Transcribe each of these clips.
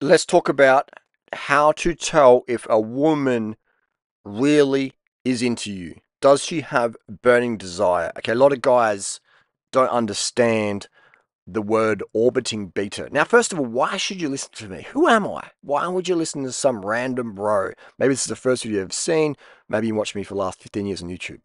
Let's talk about how to tell if a woman really is into you. Does she have burning desire? Okay, a lot of guys don't understand the word orbiting beta. Now, first of all, why should you listen to me? Who am I? Why would you listen to some random bro? Maybe this is the first video you've ever seen. Maybe you watched me for the last 15 years on YouTube.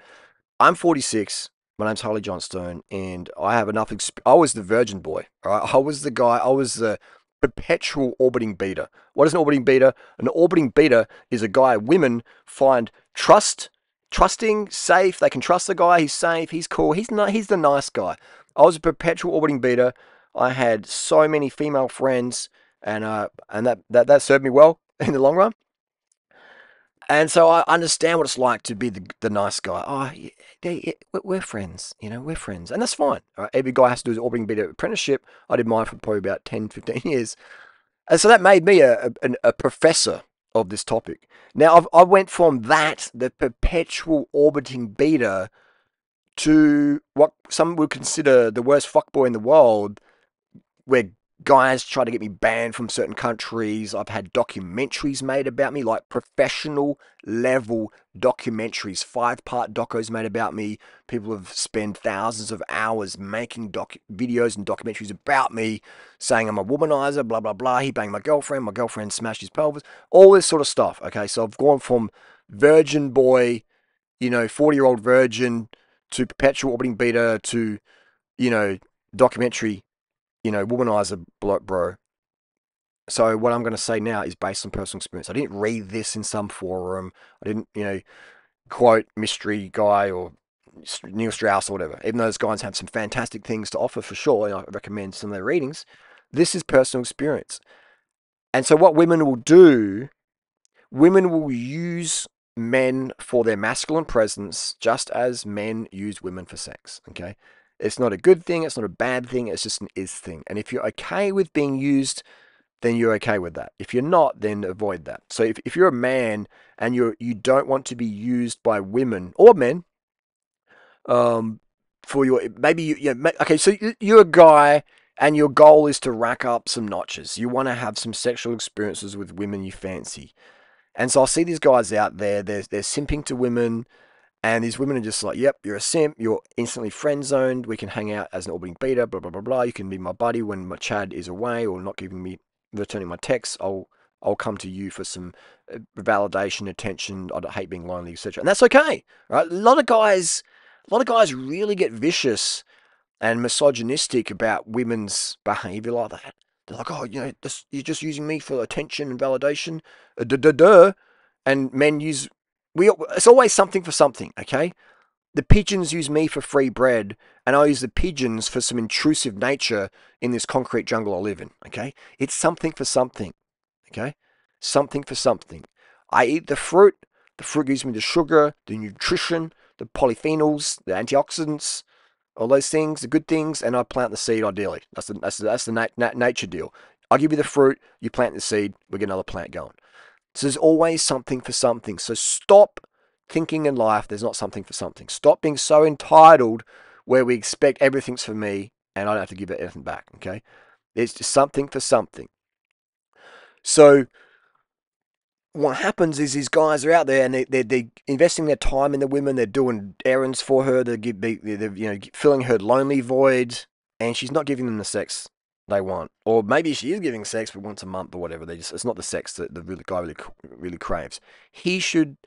I'm 46. My name's Harley Johnstone, and I have enough experience. I was the virgin boy. All right? I was the guy. I was the perpetual orbiting beta. What is an orbiting beta? An orbiting beta is a guy women find trusting, safe. They can trust the guy. He's safe. He's cool. He's not. He's the nice guy. I was a perpetual orbiting beta. I had so many female friends, and that served me well in the long run. And so I understand what it's like to be the nice guy. Oh, yeah, we're friends, we're friends. And that's fine. All right? Every guy has to do his orbiting beta apprenticeship. I did mine for probably about 10, 15 years. And so that made me a professor of this topic. Now, I went from that, the perpetual orbiting beta, to what some would consider the worst fuckboy in the world, where guys try to get me banned from certain countries. I've had documentaries made about me, like professional level documentaries, 5-part docos made about me. People have spent thousands of hours making videos and documentaries about me, saying I'm a womanizer, blah, blah, blah. He banged my girlfriend smashed his pelvis, all this sort of stuff. Okay, so I've gone from virgin boy, 40-year-old virgin, to perpetual orbiting beta, to, documentary, womanizer bro. So what I'm going to say now is based on personal experience. I didn't read this in some forum. I didn't, quote mystery guy or Neil Strauss or whatever. Even though those guys have some fantastic things to offer for sure, and I recommend some of their readings. This is personal experience. And so what women will do, women will use men for their masculine presence just as men use women for sex, okay? It's not a good thing. It's not a bad thing. It's just an is thing. And if you're okay with being used, then you're okay with that. If you're not, then avoid that. So if you're a man and you don't want to be used by women or men, for your maybe okay, so you're a guy and your goal is to rack up some notches. You want to have some sexual experiences with women you fancy. And so I see these guys out there. They're simping to women. And these women are just like, yep, you're a simp. You're instantly friend zoned. We can hang out as an orbiting beta, blah, blah, blah, blah. You can be my buddy when my Chad is away or not returning my texts. I'll come to you for some validation, attention. I hate being lonely, etc. And that's okay, right? A lot of guys really get vicious and misogynistic about women's behavior like that. They're like, oh, you're just using me for attention and validation. Duh, duh, duh. And men use it's always something for something, okay? The pigeons use me for free bread, and I use the pigeons for some intrusive nature in this concrete jungle I live in, okay? It's something for something, okay? Something for something. I eat the fruit gives me the sugar, the nutrition, the polyphenols, the antioxidants, all those things, the good things, and I plant the seed ideally. That's the nature deal. I give you the fruit, you plant the seed, we get another plant going. So there's always something for something. So stop thinking in life there's not something for something. Stop being so entitled where we expect everything's for me and I don't have to give it anything back, okay? It's just something for something. So what happens is these guys are out there and they're investing their time in the women. They're doing errands for her. They're filling her lonely void, and she's not giving them the sex they want, or maybe she is giving sex but once a month or whatever. It's not the sex that the guy really craves. He should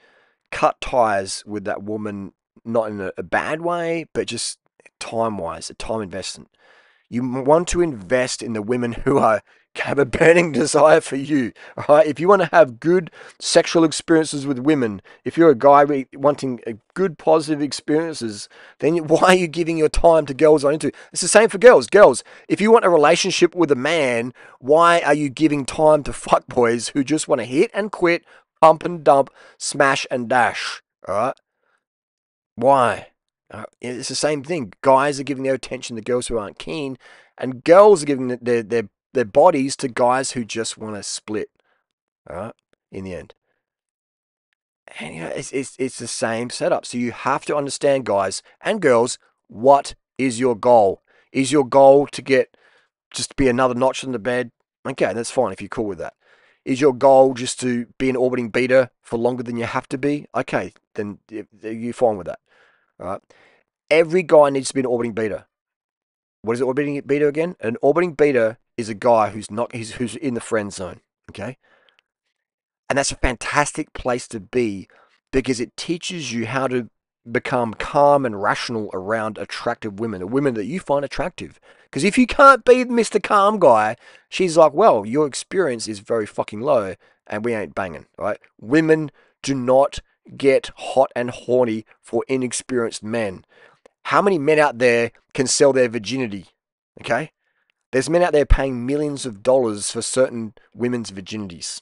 cut ties with that woman, not in a bad way, but just time wise, a time investment. You want to invest in the women who have a burning desire for you. All right? If you want to have good sexual experiences with women, if you're a guy wanting good positive experiences, then why are you giving your time to girls on into? It's the same for girls. Girls, if you want a relationship with a man, why are you giving time to fuckboys who just want to hit and quit, pump and dump, smash and dash? All right? Why? It's the same thing. Guys are giving their attention to girls who aren't keen, and girls are giving their bodies to guys who just want to split. All right, in the end, and it's the same setup. So you have to understand, guys and girls, what is your goal? Is your goal to get just be another notch in the bed? Okay, that's fine if you're cool with that. Is your goal just to be an orbiting beta for longer than you have to be? Okay, then you're fine with that. All right. Every guy needs to be an orbiting beta. What is it, orbiting beta again? An orbiting beta is a guy who's in the friend zone. Okay, and that's a fantastic place to be because it teaches you how to become calm and rational around attractive women, or women that you find attractive. Because if you can't be Mr. Calm guy, she's like, well, your experience is very fucking low and we ain't banging, right? Women do not get hot and horny for inexperienced men. How many men out there can sell their virginity? Okay? There's men out there paying millions of dollars for certain women's virginities.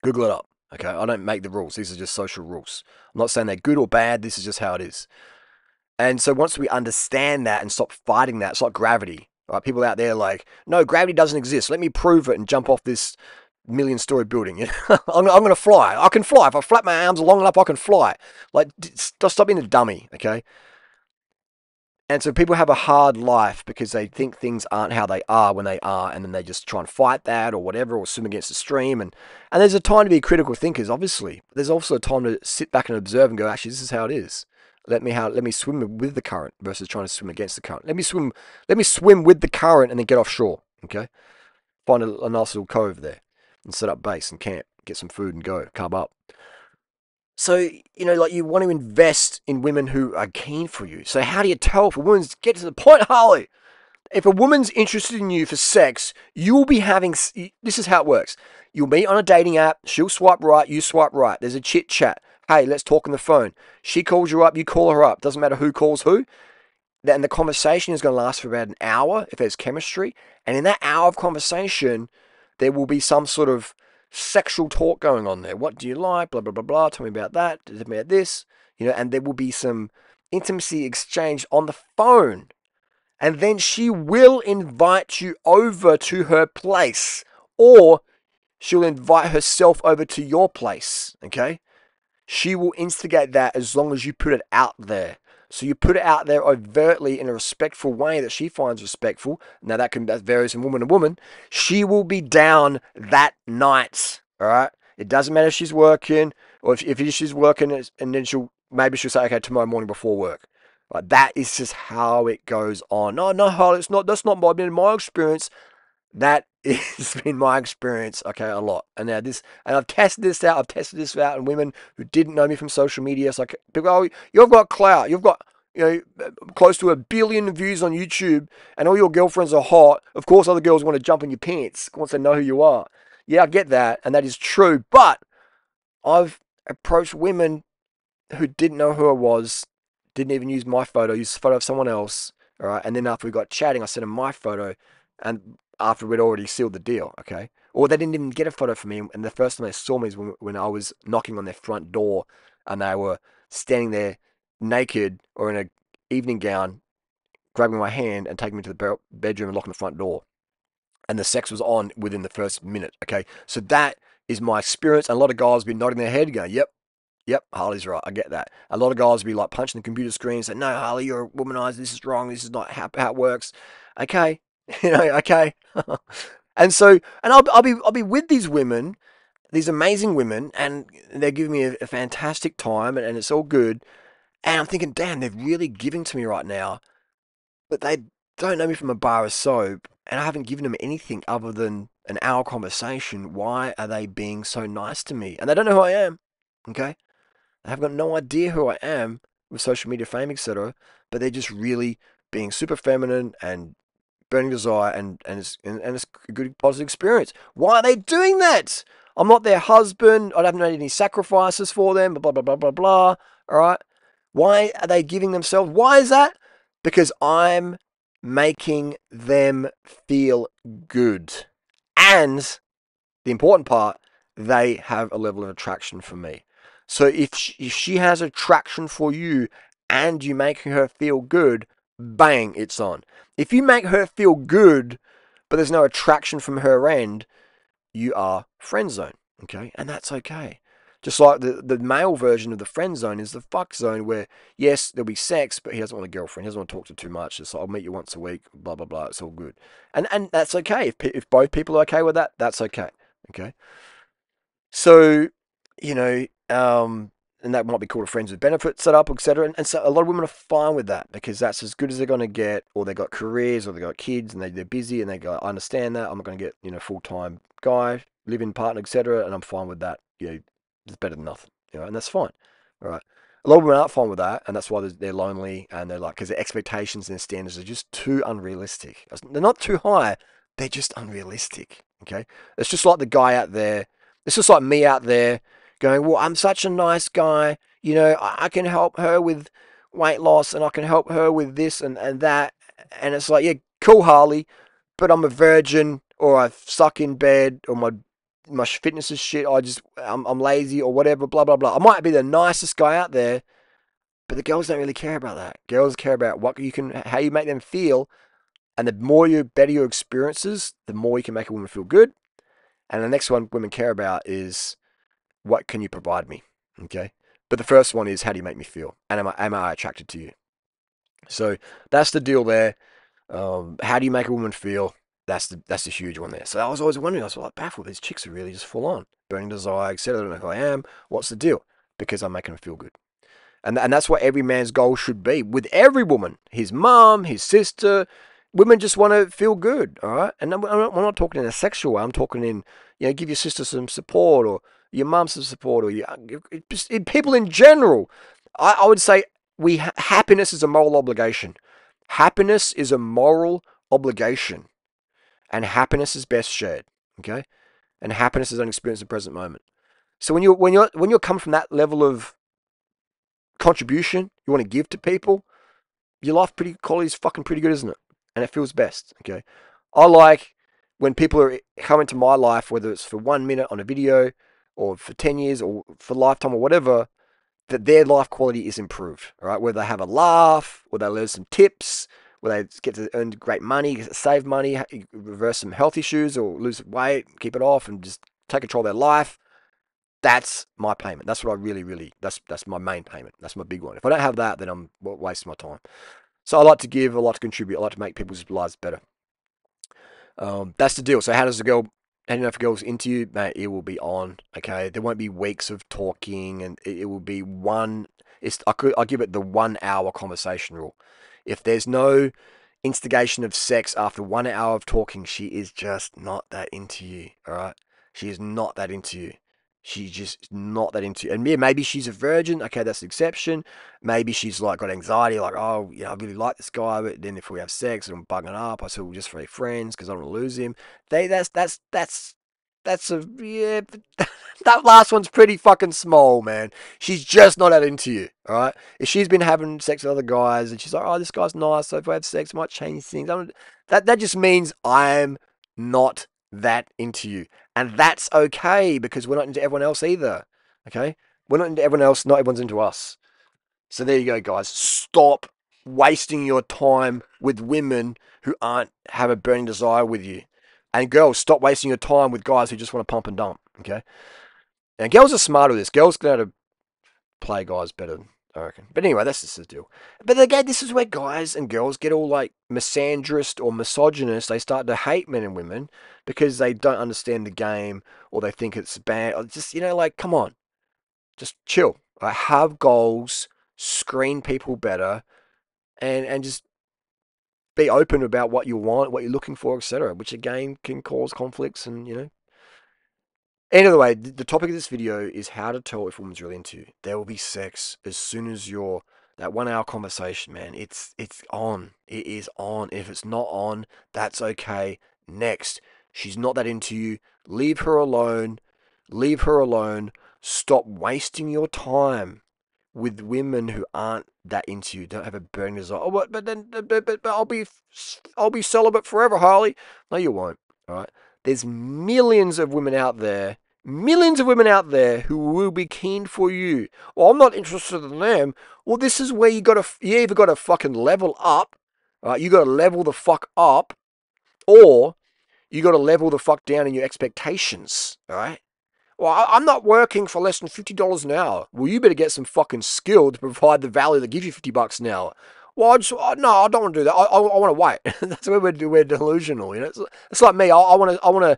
Google it up. Okay, I don't make the rules. These are just social rules. I'm not saying they're good or bad. This is just how it is. And so once we understand that and stop fighting that, it's like gravity. Right? People out there like, no, gravity doesn't exist. Let me prove it and jump off this million-story building. I'm going to fly. I can fly. If I flap my arms long enough, I can fly. Like, stop being a dummy. Okay. And so people have a hard life because they think things aren't how they are when they are, and then they just try and fight that or whatever, or swim against the stream. And there's a time to be critical thinkers, obviously. But there's also a time to sit back and observe and go, actually, this is how it is. Let me swim with the current versus trying to swim against the current. Let me swim with the current and then get offshore. Okay, find a nice little cove there and set up base and camp, get some food and go, carb up. So, like you want to invest in women who are keen for you. So how do you tell if a woman's get to the point, Harley? If a woman's interested in you for sex, you will be having, this is how it works. You'll meet on a dating app, she'll swipe right, you swipe right. There's a chit chat. Hey, let's talk on the phone. She calls you up, you call her up. Doesn't matter who calls who. And the conversation is going to last for about an hour if there's chemistry. And in that hour of conversation, there will be some sort of sexual talk going on there. What do you like? Blah, blah, blah, blah. Tell me about that. Tell me about this. And there will be some intimacy exchange on the phone. And then she will invite you over to her place, or she'll invite herself over to your place. Okay? She will instigate that as long as you put it out there. So you put it out there overtly in a respectful way that she finds respectful. Now that varies from woman to woman. She will be down that night. All right. It doesn't matter if she's working or if she's working and then she'll say, okay, tomorrow morning before work. Like that is just how it goes on. No, Harley, it's not. That's not my experience. That has been my experience, okay, a lot. And now I've tested this out. I've tested this out in women who didn't know me from social media. It's like, people, oh, you've got clout. You've got, close to 1 billion views on YouTube, and all your girlfriends are hot. Of course, other girls want to jump in your pants once they know who you are. Yeah, I get that, and that is true. But I've approached women who didn't know who I was, didn't even use my photo, used the photo of someone else. All right, and then after we got chatting, I sent them my photo, and after we'd already sealed the deal, okay? Or they didn't even get a photo from me, and the first time they saw me is when I was knocking on their front door, and they were standing there naked or in an evening gown, grabbing my hand and taking me to the bedroom and locking the front door. And the sex was on within the first minute, okay? So that is my experience, and a lot of guys have been nodding their head going, yep, Harley's right. I get that. A lot of guys will be like punching the computer screen and say, no, Harley, you're a womanizer. This is wrong. This is not how it works. Okay. Okay. And I'll be with these women, these amazing women, and they're giving me a fantastic time, and it's all good. And I'm thinking, damn, they're really giving to me right now, but they don't know me from a bar of soap, and I haven't given them anything other than an hour conversation. Why are they being so nice to me? And they don't know who I am. Okay. I've got no idea who I am with social media fame, etc. But they're just really being super feminine and burning desire, and it's a good positive experience. Why are they doing that? I'm not their husband. I haven't made any sacrifices for them. Blah blah blah blah blah. All right. Why are they giving themselves? Why is that? Because I'm making them feel good, and the important part, they have a level of attraction for me. So if she has attraction for you and you make her feel good, bang, it's on. If you make her feel good, but there's no attraction from her end, you are friend zone, okay? And that's okay. Just like the male version of the friend zone is the fuck zone, where yes, there'll be sex, but he doesn't want a girlfriend. He doesn't want to talk to too much. It's like, I'll meet you once a week, blah blah blah. It's all good, and that's okay. If both people are okay with that, that's okay. Okay. So, you know, and that might be called a friends with benefits setup, etc. And so a lot of women are fine with that because that's as good as they're going to get, or they've got careers, or they've got kids, and they're busy, and they go, I understand that. I'm not going to get, full time guy, live in partner, etc. And I'm fine with that. It's better than nothing, and that's fine. All right. A lot of women aren't fine with that, and that's why they're lonely, and they're like, because their expectations and their standards are just too unrealistic. They're not too high, they're just unrealistic. Okay. It's just like the guy out there. It's just like me out there going, well, I'm such a nice guy. I can help her with weight loss, and I can help her with this and that. And it's like, yeah, cool, Harley, but I'm a virgin, or I suck in bed, or my fitness is shit. I'm lazy, or whatever, blah, blah, blah. I might be the nicest guy out there, but the girls don't really care about that. Girls care about how you make them feel. And the more you better your experiences, the more you can make a woman feel good. And the next one women care about is, what can you provide me? Okay. But the first one is, how do you make me feel? And am I attracted to you? So that's the deal there. How do you make a woman feel? That's a huge one there. So I was always wondering, I was like, baffled. These chicks are really just full on. Burning desire, etc. I don't know who I am. What's the deal? Because I'm making them feel good. And that's what every man's goal should be with every woman. His mom, his sister. Women just want to feel good, all right? And we're not talking in a sexual way. I'm talking in, give your sister some support, or your mum some support, or just people in general. I would say happiness is a moral obligation. Happiness is a moral obligation, and happiness is best shared. Okay, and happiness is an experience in the present moment. So when you're coming from that level of contribution you want to give to people, your life quality is fucking pretty good, isn't it? And it feels best. Okay, I like when people are coming to my life, whether it's for 1 minute on a video, or for 10 years, or for lifetime, or whatever, that their life quality is improved. All right, whether they have a laugh, or they learn some tips, where they get to earn great money, save money, reverse some health issues, or lose weight, keep it off, and just take control of their life. That's my payment. That's what I really. That's my main payment. That's my big one. If I don't have that, then I'm wasting my time. So I like to give, I like to contribute, I like to make people's lives better. That's the deal. So how do you know if a girl's into you? Mate, it will be on. Okay, there won't be weeks of talking, and it will be one. I give it the 1 hour conversation rule. If there's no instigation of sex after 1 hour of talking, she is just not that into you. All right, she is not that into you. She's just not that into you. And yeah, maybe she's a virgin. Okay, that's the exception. Maybe she's like got anxiety, like, oh, I really like this guy, but then if we have sex and I'm bugging up, I said we're just very friends because I don't want to lose him. That's a yeah. That last one's pretty fucking small, man. She's just not that into you, all right? If she's been having sex with other guys and she's like, oh, this guy's nice, so if we have sex, it might change things. That just means I'm not that into you. And that's okay, because we're not into everyone else either, okay? We're not into everyone else, not everyone's into us. So there you go, guys. Stop wasting your time with women who aren't have a burning desire with you. And girls, stop wasting your time with guys who just want to pump and dump, okay? And girls are smart with this. Girls know how to play guys better, I reckon. But anyway, that's just the deal. But again, this is where guys and girls get all like misandrist or misogynist. They start to hate men and women because they don't understand the game, or they think it's bad. Or just, like, come on, just chill. Have goals, screen people better, and just be open about what you want, what you're looking for, etc. Which again can cause conflicts, and Anyway, the topic of this video is how to tell if a woman's really into you. There will be sex as soon as that 1 hour conversation, man. It's on. It is on. If it's not on, that's okay. Next. She's not that into you. Leave her alone. Leave her alone. Stop wasting your time with women who aren't that into you. Don't have a burning desire. Oh, but I'll be celibate forever, Harley. No, you won't. All right. There's millions of women out there who will be keen for you. Well, I'm not interested in them. Well, this is where you either got to fucking level up, right? You got to level the fuck up, or you got to level the fuck down in your expectations, all right? Well, I'm not working for less than $50 an hour. Well, you better get some fucking skill to provide the value that gives you $50 an hour. Well, no, I don't want to do that. I want to wait. That's where we're delusional. You know, it's like me. I want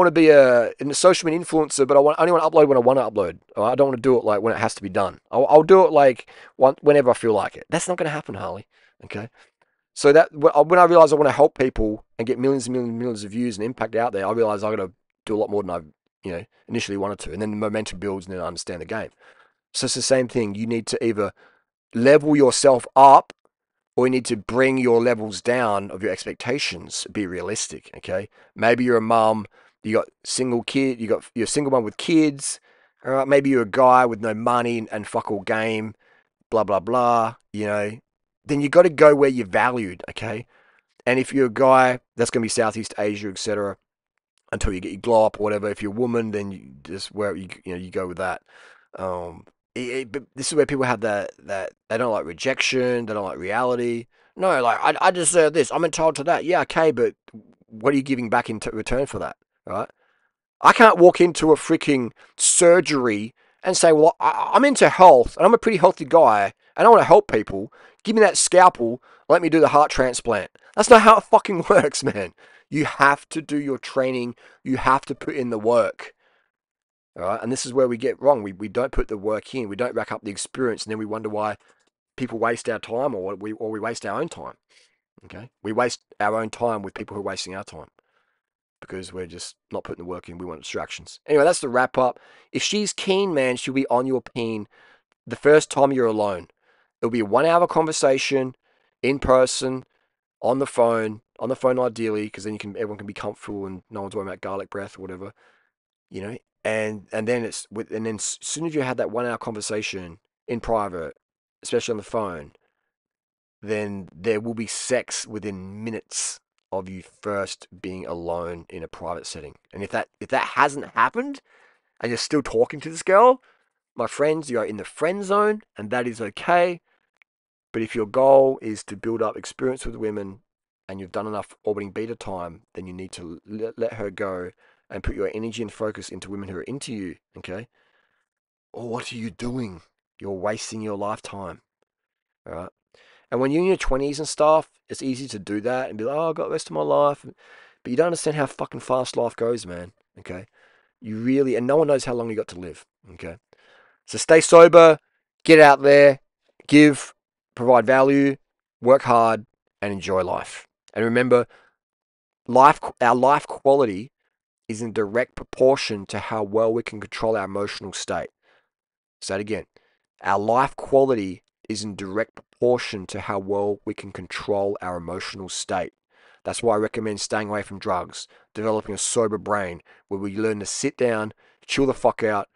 to be a social media influencer, but only want to upload when I want to upload. I don't want to do it like when it has to be done. I'll do it like whenever I feel like it. That's not going to happen, Harley. Okay. So that when I realize I want to help people and get millions and millions and millions of views and impact out there, I realize I got to do a lot more than I initially wanted to, and then the momentum builds, and then I understand the game. So it's the same thing. You need to either level yourself up, or you need to bring your levels down of your expectations. Be realistic, okay? Maybe you're a mum, you got single kid, you're a single mum with kids. All right, maybe you're a guy with no money and fuck all game, blah blah blah. Then you got to go where you're valued, okay? And if you're a guy, that's going to be Southeast Asia, etc. Until you get your glow up or whatever. If you're a woman, then you just where you go with that. Um, but this is where people have that they don't like rejection, they don't like reality. No, like I deserve this. I'm entitled to that. Yeah, okay, but what are you giving back in return for that? Right? I can't walk into a freaking surgery and say, well, I'm into health and I'm a pretty healthy guy and I want to help people. Give me that scalpel. Let me do the heart transplant. That's not how it fucking works, man. You have to do your training. You have to put in the work. All right. And this is where we get wrong. We don't put the work in. We don't rack up the experience. And then we wonder why people waste our time or we waste our own time. Okay. We waste our own time with people who are wasting our time because we're just not putting the work in. We want distractions. Anyway, that's the wrap up. If she's keen, man, she'll be on your peen the first time you're alone. It'll be a 1 hour conversation in person, on the phone ideally, because then everyone can be comfortable and no one's worrying about garlic breath or whatever, you know. And then as soon as you had that 1 hour conversation in private, especially on the phone, then there will be sex within minutes of you first being alone in a private setting. And if that hasn't happened and you're still talking to this girl, my friends, you're in the friend zone, and that is okay. But if your goal is to build up experience with women and you've done enough orbiting beta time, then you need to let her go and put your energy and focus into women who are into you, okay? Or what are you doing? You're wasting your lifetime, all right? And when you're in your 20s and stuff, it's easy to do that and be like, oh, I've got the rest of my life. But you don't understand how fucking fast life goes, man, okay? And no one knows how long you got to live, okay? So stay sober, get out there, give, provide value, work hard, and enjoy life. And remember, our life quality is in direct proportion to how well we can control our emotional state. Say it again. Our life quality is in direct proportion to how well we can control our emotional state. That's why I recommend staying away from drugs, developing a sober brain where we learn to sit down, chill the fuck out,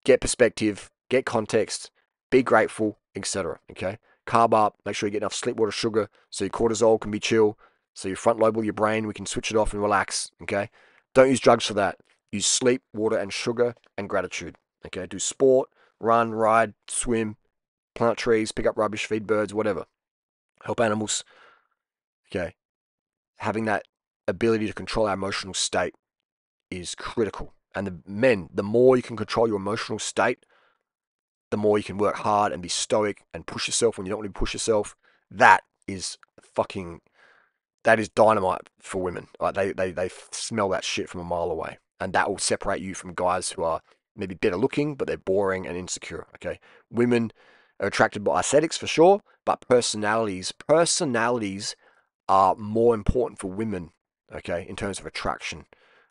get perspective, get context, be grateful, etc. Okay? Carb up, make sure you get enough sleep, water, sugar, so your cortisol can be chill, so your front lobe of your brain, we can switch it off and relax. Okay? Don't use drugs for that. Use sleep, water, and sugar, and gratitude. Okay? Do sport, run, ride, swim, plant trees, pick up rubbish, feed birds, whatever. Help animals. Okay? Having that ability to control our emotional state is critical. And the more you can control your emotional state, the more you can work hard and be stoic and push yourself when you don't want to push yourself. That is fucking, that is dynamite for women. Like they smell that shit from a mile away. And that will separate you from guys who are maybe better looking, but they're boring and insecure. Okay. Women are attracted by aesthetics for sure, but personalities are more important for women, okay, in terms of attraction.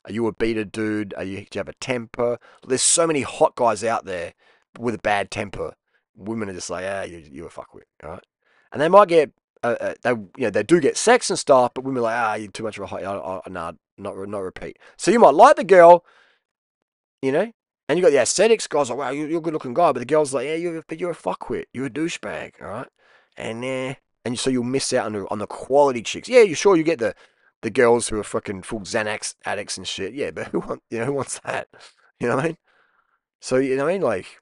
Are you a beta dude? Do you have a temper? There's so many hot guys out there with a bad temper. Women are just like, you're a fuckwit, all right? And they might get, they do get sex and stuff, but women are like, you're too much of a hot, nah, not repeat. So you might like the girl, you know, and you got the aesthetics. Guys like, wow, you're a good looking guy, but the girl's like, you're a fuckwit, you're a douchebag, all right? And so you'll miss out on the quality chicks. Yeah, you sure you get the girls who are fucking full Xanax addicts and shit. Yeah, but who wants that? You know what I mean? So you know what I mean, like,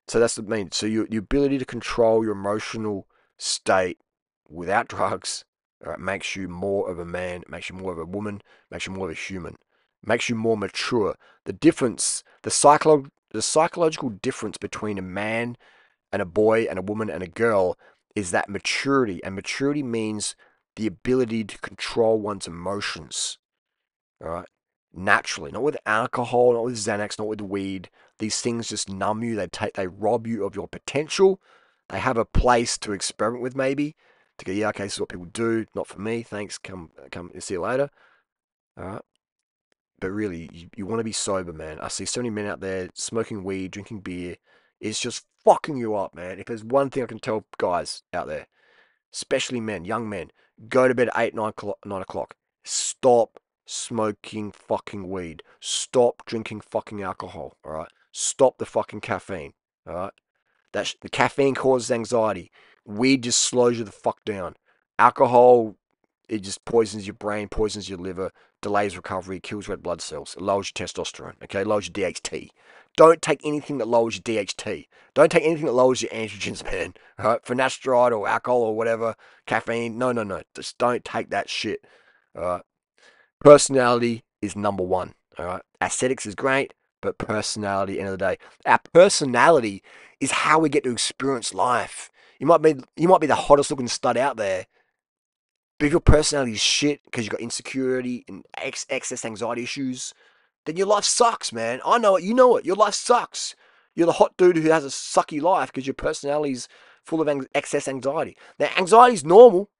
so that's the main. So your ability to control your emotional state without drugs, all right, makes you more of a man, makes you more of a woman, makes you more of a human. Makes you more mature. The psychological difference between a man and a boy and a woman and a girl is that maturity. And maturity means the ability to control one's emotions. All right. Naturally, not with alcohol, not with Xanax, not with weed. These things just numb you. They rob you of your potential. They have a place to experiment with, maybe. To go, yeah, okay, this is what people do. Not for me. Thanks. Come. See you later. All right. But really, you want to be sober, man. I see so many men out there smoking weed, drinking beer. It's just fucking you up, man. If there's one thing I can tell guys out there, especially men, young men, go to bed at 8, 9 o'clock. Stop smoking fucking weed. Stop drinking fucking alcohol, all right? Stop the fucking caffeine, all right? The caffeine causes anxiety. Weed just slows you the fuck down. Alcohol, it just poisons your brain, poisons your liver, delays recovery, kills red blood cells, it lowers your testosterone, okay? It lowers your DHT. Don't take anything that lowers your DHT. Don't take anything that lowers your androgens, man. All right? Finasteride or alcohol or whatever, caffeine. No, no, no. Just don't take that shit. All right? Personality is number one. All right? Aesthetics is great, but personality, end of the day. Our personality is how we get to experience life. You might be the hottest looking stud out there, but if your personality is shit because you've got insecurity and excess anxiety issues, then your life sucks, man. I know it. You know it. Your life sucks. You're the hot dude who has a sucky life because your personality's full of excess anxiety. Now, anxiety is normal.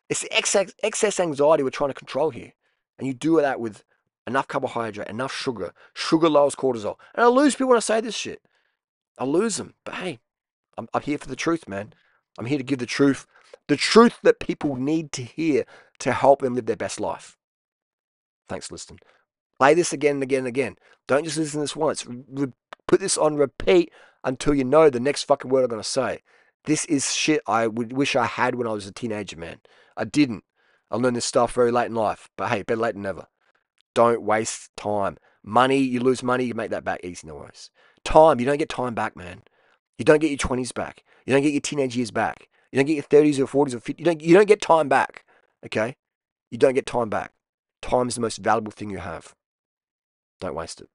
It's the excess anxiety we're trying to control here. And you do that with enough carbohydrate, enough sugar. Sugar lowers cortisol. And I lose people when I say this shit. I lose them. But hey, I'm here for the truth, man. I'm here to give the truth that people need to hear to help them live their best life. Thanks for listening. Play this again and again and again. Don't just listen to this once. Put this on repeat until you know the next fucking word I'm going to say. This is shit I would wish I had when I was a teenager, man. I didn't. I learned this stuff very late in life. But hey, better late than never. Don't waste time. Money, you lose money, you make that back easy, no worries. Time, you don't get time back, man. You don't get your 20s back. You don't get your teenage years back. You don't get your 30s or 40s or 50s. You don't get time back. Okay? You don't get time back. Time is the most valuable thing you have. Don't waste it.